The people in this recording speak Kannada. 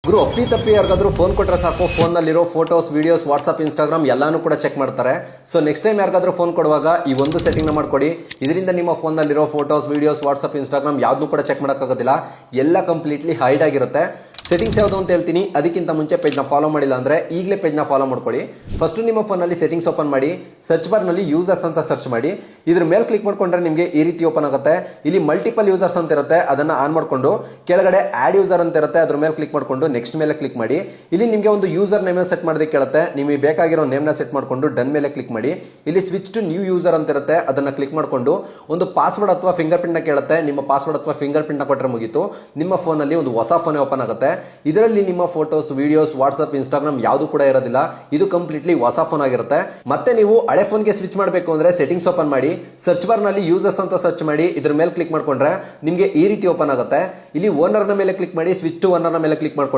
ಗುರು ಅಪ್ಪಿ ತಪ್ಪಿ ಯಾರಿಗಾದ್ರೂ ಫೋನ್ ಕೊಟ್ಟರೆ ಸಾಕು, ಫೋನ್ನಲ್ಲಿರೋ ಫೋಟೋಸ್, ವಿಡಿಯೋಸ್, ವಾಟ್ಸಪ್, ಇನ್ಸ್ಟಾಗ್ರಾಮ್ ಎಲ್ಲಾನು ಕೂಡ ಚೆಕ್ ಮಾಡ್ತಾರೆ. ಸೊ ನೆಕ್ಸ್ಟ್ ಟೈಮ್ ಯಾರಿಗಾದ್ರೂ ಫೋನ್ ಕೊಡುವಾಗ ಈ ಒಂದು ಸೆಟ್ಟಿಂಗ್ನ ಮಾಡ್ಕೊಡಿ. ಇದರಿಂದ ನಿಮ್ಮ ಫೋನ್ನಲ್ಲಿರೋ ಫೋಟೋಸ್, ವಿಡಿಯೋಸ್, ವಾಟ್ಸಪ್, ಇನ್ಸ್ಟಾಗ್ರಾಮ್ ಯಾವ್ದು ಕೂಡ ಚೆಕ್ ಮಾಡೋಕ್ಕಾಗೋದಿಲ್ಲ. ಎಲ್ಲ ಕಂಪ್ಲೀಟ್ಲಿ ಹೈಡ್ ಆಗಿರುತ್ತೆ. ಸೆಟ್ಟಿಂಗ್ಸ್ ಯಾವುದು ಅಂತ ಹೇಳ್ತೀನಿ. ಅದಕ್ಕಿಂತ ಮುಂಚೆ ಪೇಜ್ನ ಫಾಲೋ ಮಾಡಿಲ್ಲ ಅಂದರೆ ಈಗಲೇ ಪೇಜ್ನ ಫಾಲೋ ಮಾಡ್ಕೊಳ್ಳಿ. ಫಸ್ಟ್ ನಿಮ್ಮ ಫೋನಲ್ಲಿ ಸೆಟ್ಟಿಂಗ್ಸ್ ಓಪನ್ ಮಾಡಿ, ಸರ್ಚ್ ಬಾರ್ನಲ್ಲಿ ಯೂಸರ್ಸ್ ಅಂತ ಸರ್ಚ್ ಮಾಡಿ. ಇದ್ರ ಮೇಲೆ ಕ್ಲಿಕ್ ಮಾಡ್ಕೊಂಡ್ರೆ ನಿಮಗೆ ಈ ರೀತಿ ಓಪನ್ ಆಗುತ್ತೆ. ಇಲ್ಲಿ ಮಲ್ಟಿಪಲ್ ಯೂಸರ್ಸ್ ಅಂತ ಇರುತ್ತೆ, ಅದನ್ನು ಆನ್ ಮಾಡಿಕೊಂಡು ಕೆಳಗಡೆ ಆಡ್ ಯೂಸರ್ ಅಂತ ಇರುತ್ತೆ, ಅದ್ರ ಮೇಲೆ ಕ್ಲಿಕ್ ಮಾಡಿಕೊಂಡು ನೆಕ್ಸ್ಟ್ ಮೇಲೆ ಕ್ಲಿಕ್ ಮಾಡಿ. ಇಲ್ಲಿ ನಿಮಗೆ ಒಂದು ಯೂಸರ್ ನೇಮ್ ಸೆಟ್ ಮಾಡೋದಕ್ಕೆ ಕೇಳುತ್ತೆ. ನಿಮಗೆ ಬೇಕಾಗಿರೋ ನೇಮ್ನ ಸೆಟ್ ಮಾಡಿಕೊಂಡು ಡನ್ ಮೇಲೆ ಕ್ಲಿಕ್ ಮಾಡಿ. ಇಲ್ಲಿ ಸ್ವಿಚ್ ಟು ನ್ಯೂ ಯೂಸರ್ ಅಂತ ಇರುತ್ತೆ, ಅದನ್ನು ಕ್ಲಿಕ್ ಮಾಡಿಕೊಂಡು ಒಂದು ಪಾಸ್ವರ್ಡ್ ಅಥವಾ ಫಿಂಗರ್ ಪ್ರಿಂಟ್ನ ಕೇಳುತ್ತೆ. ನಿಮ್ಮ ಪಾಸ್ವರ್ಡ್ ಅಥವಾ ಫಿಂಗರ್ ಪ್ರಿಂಟ್ನ ಕೊಟ್ಟರೆ ಮುಗೀತು, ನಿಮ್ಮ ಫೋನಲ್ಲಿ ಒಂದು ಹೊಸ ಫೋನ್ ಓಪನ್ ಆಗುತ್ತೆ. ಇದರಲ್ಲಿ ನಿಮ್ಮ ಫೋಟೋಸ್, ವಿಡಿಯೋಸ್, ವಾಟ್ಸ್ಆಪ್, ಇನ್ಸ್ಟಾಗ್ರಾಮ್ ಯಾವುದು ಕೂಡ ಇರೋದಿಲ್ಲ. ಇದು ಕಂಪ್ಲೀಟ್ಲಿ ಹೊಸ ಫೋನ್ ಆಗಿರುತ್ತೆ. ಮತ್ತೆ ನೀವು ಹಳೆ ಫೋನ್ಗೆ ಸ್ವಿಚ್ ಮಾಡಬೇಕು ಅಂದ್ರೆ ಸೆಟ್ಟಿಂಗ್ಸ್ ಓಪನ್ ಮಾಡಿ, ಸರ್ಚ್ ಬಾರ್ ನಲ್ಲಿ ಯೂಸರ್ಸ್ ಅಂತ ಸರ್ಚ್ ಮಾಡಿ. ಇದ್ರ ಮೇಲೆ ಕ್ಲಿಕ್ ಮಾಡ್ಕೊಂಡ್ರೆ ನಿಮಗೆ ಈ ರೀತಿ ಓಪನ್ ಆಗುತ್ತೆ. ಇಲ್ಲಿ ಓನರ್ ನ ಮೇಲೆ ಕ್ಲಿಕ್ ಮಾಡಿ, ಸ್ವಿಚ್ ಟು ಓನರ್ ನ ಮೇಲೆ ಕ್ಲಿಕ್ ಮಾಡ್ಕೊಂಡು